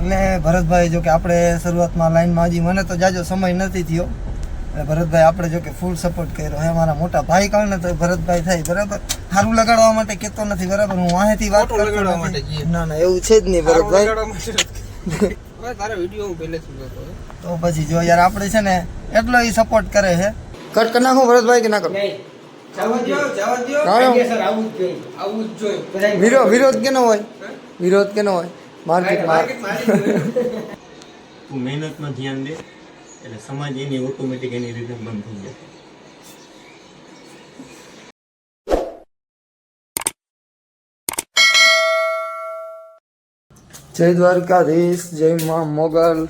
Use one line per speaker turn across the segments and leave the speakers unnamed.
અને ભરતભાઈ જો કે આપણે શરૂઆતમાં લાઈનમાં હજી મને તો જાજો સમય નથી થયો, અને ભરતભાઈ આપણે જો કે ફૂલ સપોર્ટ કર્યો હે. મારા મોટા ભાઈ કહું ને તો ભરતભાઈ થાય બરાબર, સારું લગાડવા માટે કહેતો નથી બરાબર, હું વાહેથી વાત કરતો નથી. ના ના એવું છે જ નહીં ભરતભાઈ. તો પછી જો યાર આપણે છે ને એટલો ઈ સપોર્ટ કરે છે. કટ કરી નાખું ભરતભાઈ કે ના કરું? વિરોધ કેનો હોય? વિરોધ કેનો હોય? માર્કેટમાં
તું મહેનતમાં ધ્યાન દે એટલે સમાજ એની ઓટોમેટિક એની રીતે બંધ થઈ જાય.
જય દ્વારકાધીશ, જય મા મોગલ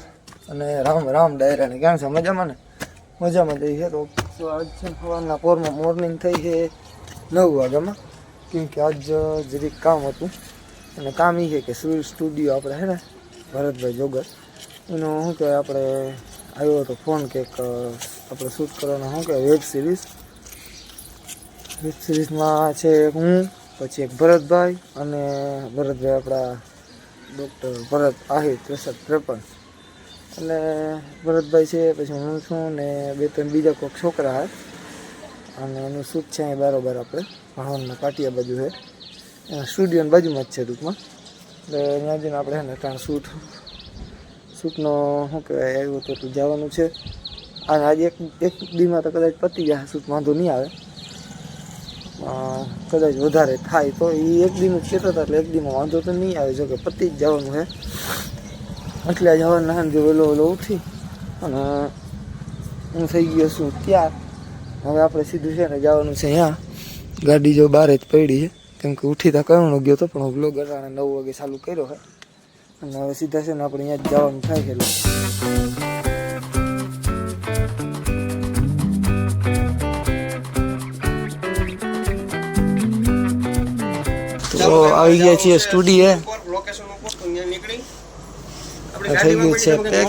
અને રામ રામ ડાયરાને. કેમ છે? મજામાં ને? મજામાં થઈ છે. તો આજ છે સવારના પોરમાં મોર્નિંગ થઈ છે 9 વાગ્યામાં, કેમ કે આજ જરીક કામ હતું. અને કામ એ છે કે સ્ટુડિયો આપણે છે ને ભરતભાઈ જોગર એનો શું કહેવાય, આપણે આવ્યો હતો ફોન કે આપણે શૂટ કરવાનો શું કહેવાય વેબ સિરીઝમાં છે હું, પછી એક ભરતભાઈ અને ભરતભાઈ આપણા ડૉક્ટર ભરત આહિર 6353, એટલે ભરતભાઈ છે, પછી હું છું ને 2-3 બીજા કોઈક છોકરા હે. અને એનું શૂટ છે અહીં બરાબર આપણે ભાવનના પાટિયા બાજુ છે, સ્ટુડિયોની બાજુમાં જ છે ટૂંકમાં. એટલે ત્યાં જઈને આપણે છે ને ત્યાં શૂટનો શું કહેવાય આવ્યું તો જવાનું છે. અને આજે એક દીમાં તો કદાચ પતી જાય શૂટ, વાંધો નહીં આવે. કદાચ વધારે થાય તો એ એક દીનું જ કહેતા હતા, એટલે એક દીમાં વાંધો તો નહીં આવે, જો કે પતી જ જવાનું છે. એટલે આજે હવારના સાંજે વહેલો ઉઠી અને હું થઈ ગયો છું ત્યાર. હવે આપણે સીધું છે ને જવાનું છે અહીંયા, ગાડી જો બહાર જ પડી છે, કેમ કે ઉઠી તો કરવાનો ગયો હતો પણ હું બ્લોગ અટાણે 9 વાગે ચાલુ કર્યો છે. અને હવે સીધા છે ને આપણે અહીંયા જ જવાનું થાય છે. તો આવી ગયા છીએ સ્ટુડિયો, થઈ ગયું છે પેક.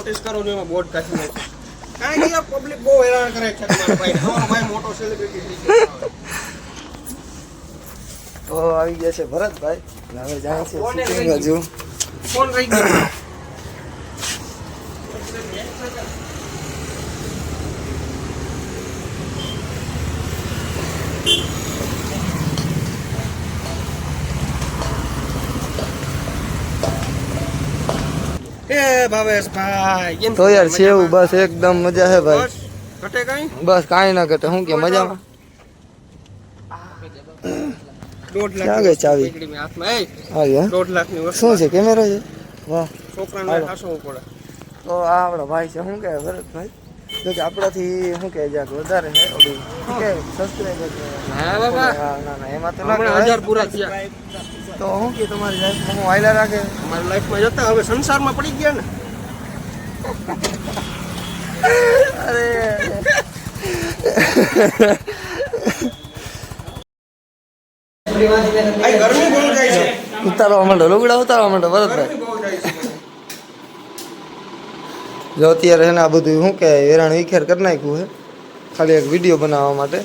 તો આવી ગયા છે ભરતભાઈ, હવે જાય છે શૂટિંગ હજુ. તો યાર છે એવું, બસ એકદમ મજા છે ભાઈ. બસ કાંઈ ના ઘટે. શું કે મજામાં? ક્યાં ગઈ ચાવી? શું છે? કેમેરો છે? વાહ. તો આ આપણા ભાઈ છે, શું કે ભરતભાઈ, જો કે આપણાથી શું કે જ્યાં વધારે છે ઓલું કે સબસ્ક્રાઇબર. ના એમાં તો ના 1000 પૂરા થયા. તો શું કે તમારી લાઈફમાં હું આયલા રાખે? અમારી લાઈફમાં જતા હવે સંસારમાં પડી ગયા ને. અરે ઉતારવા માંડો, લુગડા ઉતારવા માંડો ભરતભાઈ. જો અત્યારે છે ને આ બધું શું કે વેરાણ વિખેર કરી નાખ્યું છે ખાલી એક વિડીયો બનાવવા માટે.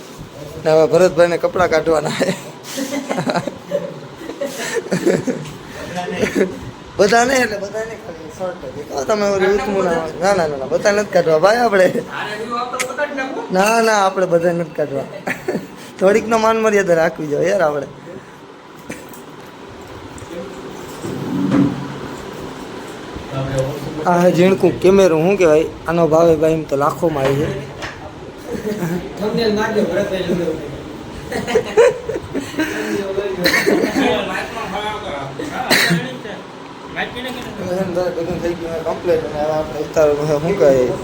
ને હવે ભરતભાઈને કપડાં કાઢવાના છે. બધા નહીં એટલે બધા નહીં, ખાલી શર્ટ તમે ના ના ના બધા નથી કાઢવા ભાઈ આપણે. ના આપણે બધા નથી કાઢવા. થોડીક નો માન મર્યાદા રાખવી જોઈએ યાર આપણે. આ ઝીણકું કેમેરો શું કહેવાય, આનો ભાવે ભાઈ એમ તો લાખોમાં આવી છે. બધું થઈ ગયું કમ્પ્લીટ. અને આપણે ઉતારવાનું શું કહેવાય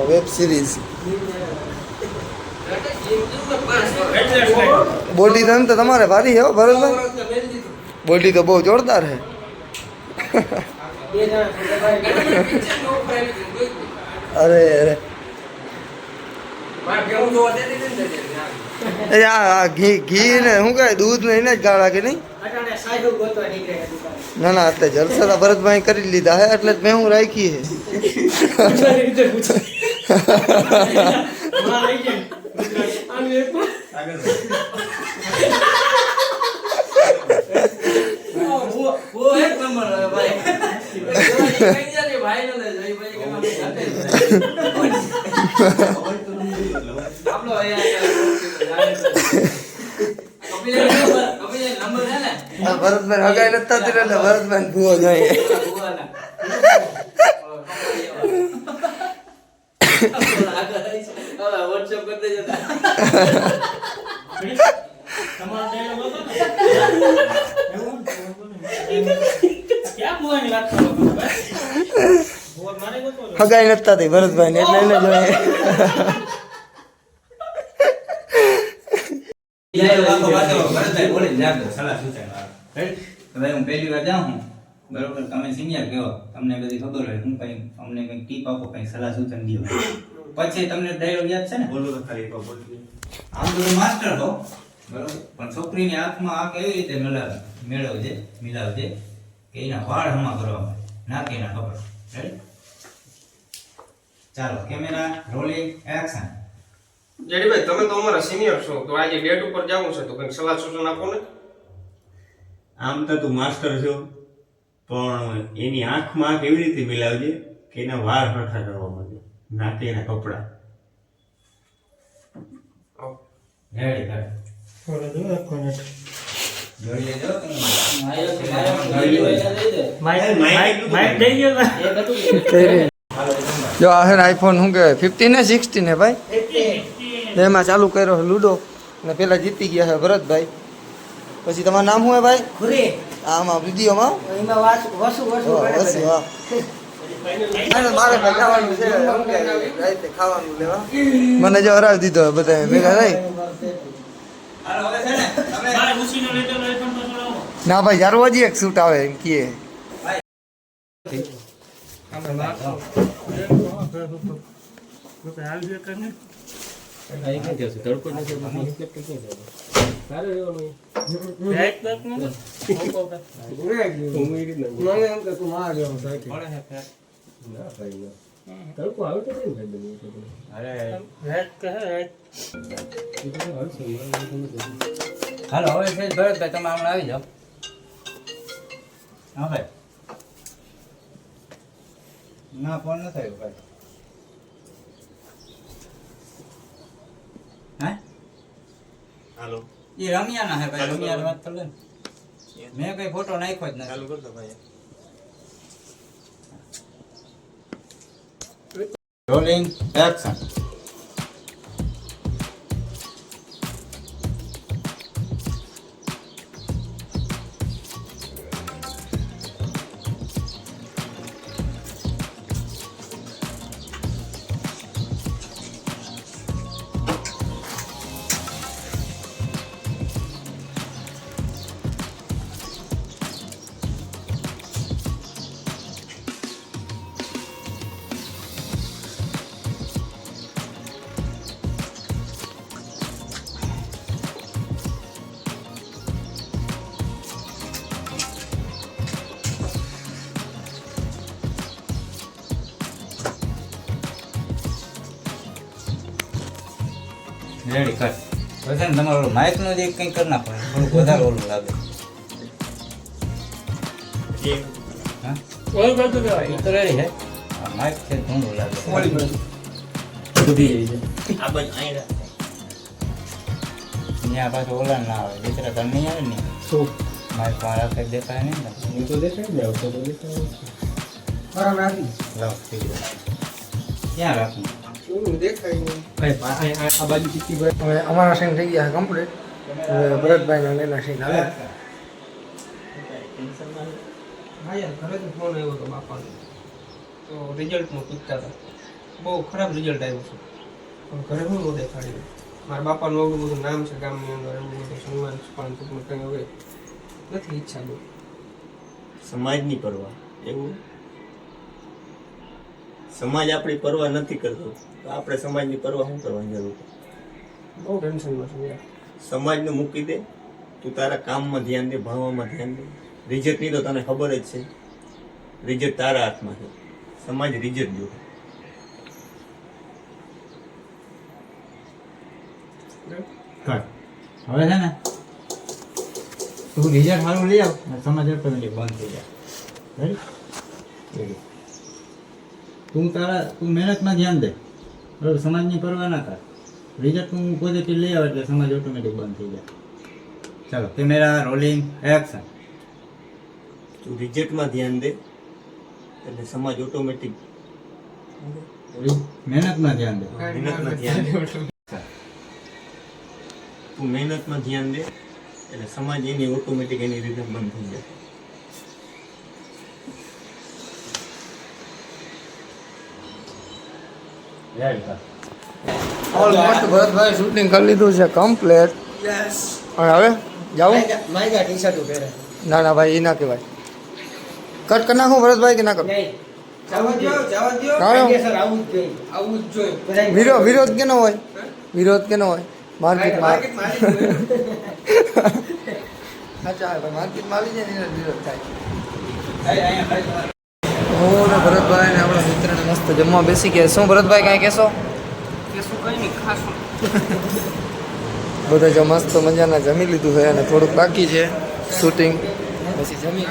વેબ સિરીઝ. બોડી તો તમારે ભારી છે હો ભરતભાઈ, બોડી તો બહુ જોરદાર છે. અરે ઘી ને શું કહે દૂધ ને એને જ ગાળા કે નહીં? ના એટલે જલસા ભરતભાઈ કરી લીધા હે, એટલે મેં હું રાખી હે. वो एक नंबर है भाई. ભરતભાઈ હગાઈ નથી થતી એટલે ભરતભાઈ ભૂવો જોઈએ. હગાઈ નથી થતી ભરતભાઈ એટલે એને જોઈએ.
હું પહેલી વાર જાઉં બરોબર, તમે સિનિયર કહો, તમને બધી ખબર હોય, હું કઈ અમને કઈ ટીપ આપો, કઈ સલાહ સૂચન દો, પછી તમને ડાયલોગ યાદ છે ને?
બોલો તો ખાલી કહો, બોલો.
આમ બધું માસ્ટર કહો બરોબર, પણ છોકરીની આંખમાં આંખ એવી રીતે મિલાવજે કે એના વાળ હમા કરવા મળે, ના કે એના ખબર. રેડી? ચાલો, કેમેરા રોલિંગ એક્શન.
જેડીભાઈ તમે તો અમારા સિનિયર છો, તો આજે ડેટ ઉપર જવું છે તો કંઈક સલાહ સૂચન આપો ને.
આમ તો તું માસ્ટર છો, પણ એની આંખમાં આંખ એવી રીતે મિલાવજે કે એના વાળ હરખા કરવા મળે, ના કે એના કપડા.
રેડી કર. જોઈ લેજો તમે.
જો આ છે ને આઈફોન શું કહેવાય 15 ને 16 ને ભાઈ એમાં ચાલુ કર્યો છે લૂડો ને પેલા જીતી ગયા છે ભરતભાઈ. પછી તમારું નામ શું હે ભાઈ?
ખુરી
આમાં વિડીયોમાં
એમાં વસુ
મારે ખાવાનું છે રાતે ખાવાનું લેવા મને જો હરાવી દીધો બધા ભેગા થઈ.
હાલો હવે છે ને તમે
ના ભાઈ યાર હજી એક શૂટ આવે એમ કીએ
હાલો હવે છે ભરતભાઈ, તમે હમણાં આવી જાઓ. હા ભાઈ, ના ફોન ન થયો ભાઈ. હા
હાલો,
એ રમિયાના હે ભાઈ, રમિયાની વાત કરી લે ને. મેં કઈ ફોટો નાખ્યો જ નથી.
ચાલુ કરતો ભાઈ.
Rolling action. રેડી કર. હવે છે ને તમારું માઇક નું જે કંઈક કરી નાખો, થોડુંક વધારે ઓલું લાગે. હા એ તો રેડી હે. માઇક છે ઘણું લાગે.
આ બાજુ અહીં રાખ.
ત્યાં પાછું ઓલા ના આવે, દીકરા તને નહીં આવે ને માઇક માં રાખે દેખાય નહીં ને. લાવ થઈ ગયું. ક્યાં રાખું?
હવે અમારા સીન થઈ ગયા કમ્પ્લીટ. હવે ભરતભાઈ ના એના સીન હાલે.
હા યાર ઘરેથી ફોન આવ્યો હતો બાપાનો, તો રિઝલ્ટનું પૂછતા હતા. બહુ ખરાબ રિઝલ્ટ આવ્યું છે, પણ ઘરે હું ન દેખાડ્યું. મારા બાપાનું એવું બધું નામ છે ગામની અંદર, એવું બધું સન્માન પણ ટૂંકમાં કંઈ હવે નથી ઈચ્છા બહુ.
સમાજની પરવા, એવું સમાજ આપણી પરવા નથી કરતો તો આપણે સમાજની પરવા શું કરવાની જરૂર છે?
બહુ ટેન્શનમાં છું યાર.
સમાજનું મૂકી દે, તું તારા કામમાં ધ્યાન દે, ભણવામાં ધ્યાન દે. રિઝલ્ટની તો તને ખબર જ છે, રિઝલ્ટ તારા હાથમાં છે. સમાજ રિઝલ્ટ જોવે.
હવે છે ને તું રિઝલ્ટ સારું લઈ આવ, સમાજ ઓટોમેટિક બંધ થઈ જાય. રેડી? તું મહેનતમાં ધ્યાન દે બરાબર, સમાજની પરવા ના કર. રિઝલ્ટ તું પોઝિટિવ લઈ આવે એટલે સમાજ ઓટોમેટિક બંધ થઈ જાય. ચાલો કેમેરા રોલિંગ એક્શન.
તું રિઝલ્ટમાં ધ્યાન દે એટલે સમાજ ઓટોમેટિક
મહેનતમાં ધ્યાન દે.
મહેનતમાં ધ્યાન દે. તું મહેનતમાં ધ્યાન દે એટલે સમાજ એની ઓટોમેટિક એની રીતે બંધ થઈ જાય.
ઓલમોસ્ટ ભરતભાઈ શૂટિંગ કરી લીધું છે કમ્પ્લીટ. અને હવે જાઉં?
માયગા ટી-શર્ટ પહેરે
ના ના ભાઈ એ ના કહેવાય. કટ કરી નાખું ભરતભાઈ કે ના કરું?
જવા દ્યો
કાયો?
આવું જ જોઈએ
વિરોધ કેનો હોય? વિરોધ કેનો હોય? માર્કેટમાં સાચા ભાઈ, માર્કેટમાં આવી જાય ને એનો વિરોધ થાય. હું ને ભરતભાઈ ને આપણા મિત્રને મસ્ત જમવા બેસી ગયા. શું ભરતભાઈ કાંઈ કહેશો?
કે શું કઈ નહીં ખાસું
બધા જો મસ્ત મજાના જમી લીધું છે અને થોડુંક બાકી છે શૂટિંગ. પછી જમી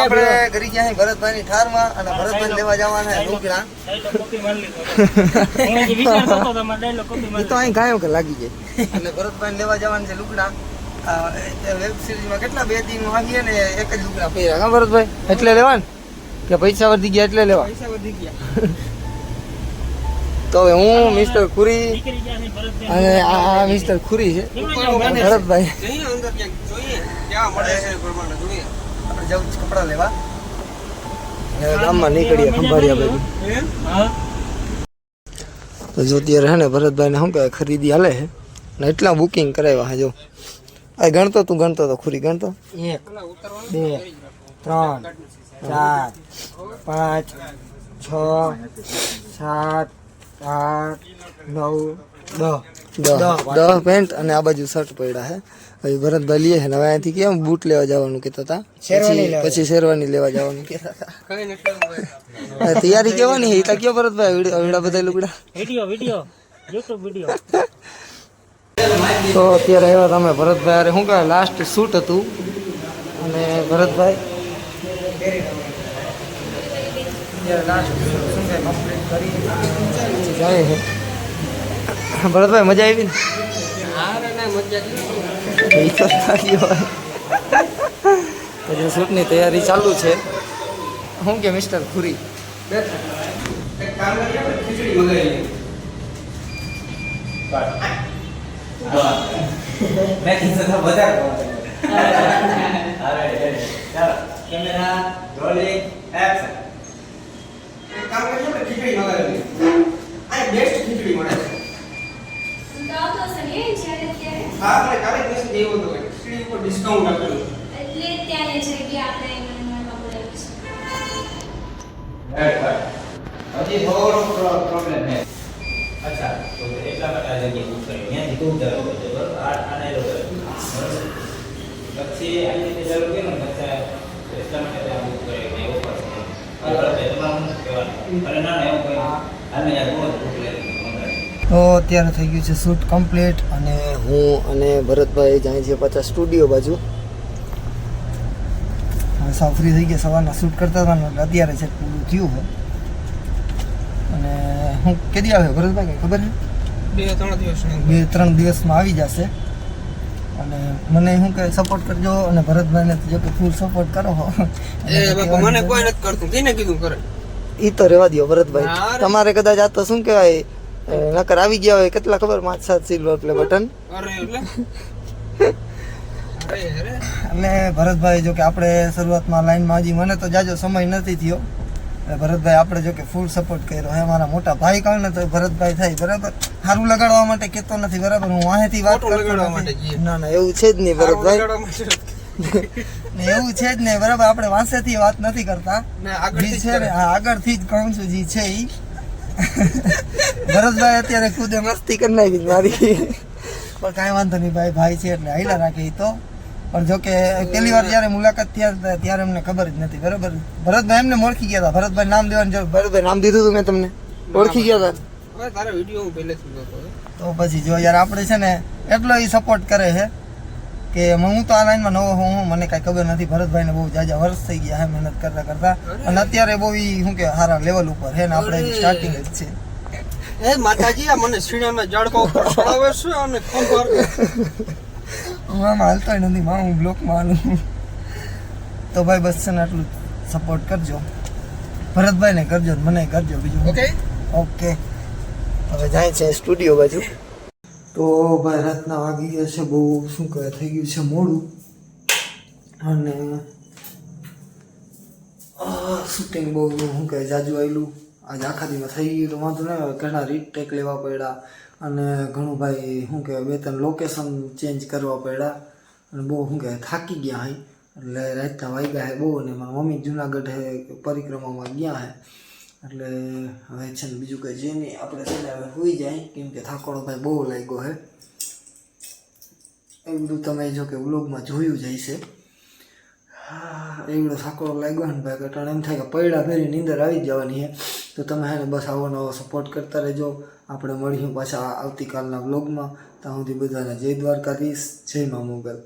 આપણે કરી ગયા છીએ ભરતભાઈની ઠારમાં અને ભરતભાઈ લેવા જવાના છે લુગડા. એ તો અહીં ગાયો કે લાગી જાય. એટલે ભરતભાઈ લેવા જવાના છે લુગડા. વેબ સિરીઝમાં કેટલા 2 દિન આવીએ ને એક જ લુગડા પહેર્યા. હા ભરતભાઈ, એટલે લેવા ને કે પૈસા વધી ગયા એટલે લેવા?
પૈસા વધી ગયા
તો હવે હું મિસ્ટર ખુરી અને આ મિસ્ટર ખુરી છે ભરતભાઈ.
જઈએ અંદર ક્યાંક જોઈએ ક્યાં મળે છે એ પ્રમાણે જોઈએ.
આપણે જવું છે કપડાં લેવા. હવે ગામમાં નીકળીએ ખંભાળિયા બાજુ. તો જો અત્યારે હે ને ભરતભાઈને શું કહેવાય ખરીદી હાલે છે ને એટલા બુકિંગ કરાવ્યા છે. જો આ ગણતો, તું ગણતો તો ખુરી ગણતો. 1 2 3 4 5 6 7 8 9 10 પેન્ટ અને આ બાજુ શર્ટ પડ્યા છે. હવે ભરતભાઈ લઈએ છે ને હવે અહીંથી કેમ બૂટ લેવા જવાનું કહેતા હતા, પછી શેરવાની લેવા જવાનું કહેતા હતા.
કઈ નથી
હવે તૈયારી કેવાની છે એ તો કયો ભરતભાઈ? વિડીયો બધા લુગડા
વિડીયો YouTube વિડીયો.
તો અત્યારે આવ્યા તમે ભરતભાઈ અરે શું કહેવાય લાસ્ટ શૂટ હતું અને ભરતભાઈ લાસ્ટ શું કહેવાય કમ્પ્લીટ કરી જાય છે. ભરતભાઈ મજા આવી ને? એ તો સારી હોય. હજુ શૂટની તૈયારી ચાલુ છે. શું કે મિસ્ટર ખુરી?
એક કામ કરીએ આપણે ખીચડી મંગાવીએ.
મેં કીધું તો બધા ચાલો કેમેરા રોલિંગ એક્શન.
એક કામ કરીએ આપણે ખીચડી મંગાવીએ. આ બેસ્ટ ખીચડી મળે છે.
ગાવ તો સને જ્યારે ત્યારે
હા આપણે કાલે દિવસે દેવો તો ખીચડી ઉપર ડિસ્કાઉન્ટ આપેલું.
એટલે ત્યારે જગ્યા આપણે મનમાં બોલાવી છે.
હજી થોડો પ્રોબ્લેમ છે. અચ્છા તો એટલા માટે આ જગ્યા બુક કરી ત્યાંથી તું જરૂર છે બરોબર. આને લો બરોબર. પછી આ રીતે જરૂર કે ને પછી એટલા માટે ત્યાં બુક કરી કે ઓફર છે. બરોબર તમારું શું કહેવાનું? અરે ના ના એવું કોઈ હાલને યાર બહુ બુક લઈ
તો અત્યારે થઈ ગયું છે શૂટ કમ્પ્લીટ અને હું અને ભરતભાઈ જાય છે પાછા સ્ટુડિયો બાજુ. હવે સાવ ફ્રી થઈ ગયા, સવારના શૂટ કરતા હતા ને અત્યારે છે પૂરું થયું છે. અને હું કેદી આવે ભરતભાઈ કંઈ ખબર છે?
2-3 દિવસ
2-3 દિવસમાં આવી જશે. અને મને શું કહે સપોર્ટ કરજો અને ભરતભાઈને તો જો કે ફૂલ સપોર્ટ કરો.
એ બાપા મને કોઈ નથી કરતું, કેને કીધું કરે?
એ તો રહેવા દો ભરતભાઈ,
ના રે.
તમારે કદાચ આ તો શું કહેવાય નકર આવી ગયા હોય કેટલા ખબર 5-7 સિલ્વર પ્લે બટન.
અરે એટલે અરે
અને ભરતભાઈ જો કે આપણે શરૂઆતમાં લાઈનમાં હજી મને તો જાજો સમય નથી થયો. એટલે ભરતભાઈ આપણે જો કે ફૂલ સપોર્ટ કર્યો હે. મારા મોટા ભાઈ કહે ને તો ભરતભાઈ થાય બરાબર. સારું લગાડવા માટે કહેતો નથી બરાબર, હું વાહેથી વાત
ખોટું
કરતો
લગાડવા
નથી.
માટે કહીએ.
ના ના એવું છે જ નહીં ભરતભાઈ,
લગાડવા માટે
ને એવું છે જ નહીં બરાબર. આપણે વાંસેથી વાત નથી કરતા,
ના, આગળથી
જી
જ
છે ને
કરે.
હા આગળથી જ કહું છું જી છે ઈ. ભરતભાઈ અત્યારે ખુદે મસ્તી કરી નાખી મારી, પણ કાંઈ વાંધો નહીં ભાઈ, ભાઈ છે એટલે હાઈલા રાખે ઈ તો. પણ જો કે પહેલી વાર જ્યારે મુલાકાત થયા ત્યારે અમને ખબર જ નથી બરાબર. ભરતભાઈ એમને ઓળખી ગયા હતા. ભરતભાઈ નામ દેવાની જરૂર, ભરતભાઈ નામ દીધું હતું મેં તમને, ઓળખી ગયા હતા.
હવે તારા વિડીયો હું પહેલેથી જોતો હતો.
તો પછી જો યાર આપણે છે ને એટલો ઈ સપોર્ટ કરે છે કે હું તો આ લાઈનમાં નવો હું મને કાંઈ ખબર નથી. ભરતભાઈને બહુ જાજા વર્ષ થઈ ગયા હે મહેનત કરતા કરતા, અને અત્યારે બહુ શું કે સારા લેવલ ઉપર હે ને આપણે સ્ટાર્ટિંગ જ છે.
એ માતાજી આ મને સીણાના ઝાડકા ઉપર ચડાવે છે અને ખંભાર
હું આમાં હાલતો નથી માં, હું બ્લોકમાં હાલું. તો ભાઈ બસ છે ને આટલું સપોર્ટ કરજો, ભરતભાઈને કરજો ને મને કરજો બીજું.
ઓકે
ઓકે હવે જાય છે સ્ટુડિયો બાજુ. તો ભાઈ રાતના વાગી ગયા છે બહુ શું કહે થઈ ગયું છે મોડું, અને શૂટિંગ બહુ શું કહે જાજુ આવેલું આજ આખા દીમાં થઈ ગયું. તો વાંધો નહીં આવે, ઘણા રીટેક લેવા પડ્યા અને ઘણું ભાઈ શું કહેવાય 2-3 લોકેશન ચેન્જ કરવા પડ્યા, અને બહુ શું કહેવાય થાકી ગયા હે. એટલે રાતના વાગ્યા હે બહુ, અને મારા મમ્મી જુનાગઢ હે પરિક્રમામાં ગયા હે. એટલે હવે છે ને બીજું કંઈ જે નહીં, આપણે છે ને હવે હોઈ જાય, કેમ કે થાકોડો ભાઈ બહુ લાગ્યો હે. એ બધું તમે જો કે વ્લોગમાં જોયું જાય છે. એવડો થાકોડો લાગ્યો ને ભાઈ કટાણ એમ થાય કે પૈડા ફેરી નીંદર આવી જ જવાની છે. તો તમે હે ને બસ આવો નવો સપોર્ટ કરતા રહેજો. આપણે મળીશું પાછા આવતીકાલના વ્લોગમાં. ત્યાં સુધી બધાને જય દ્વારકાધીશ, જય મા મોગલ.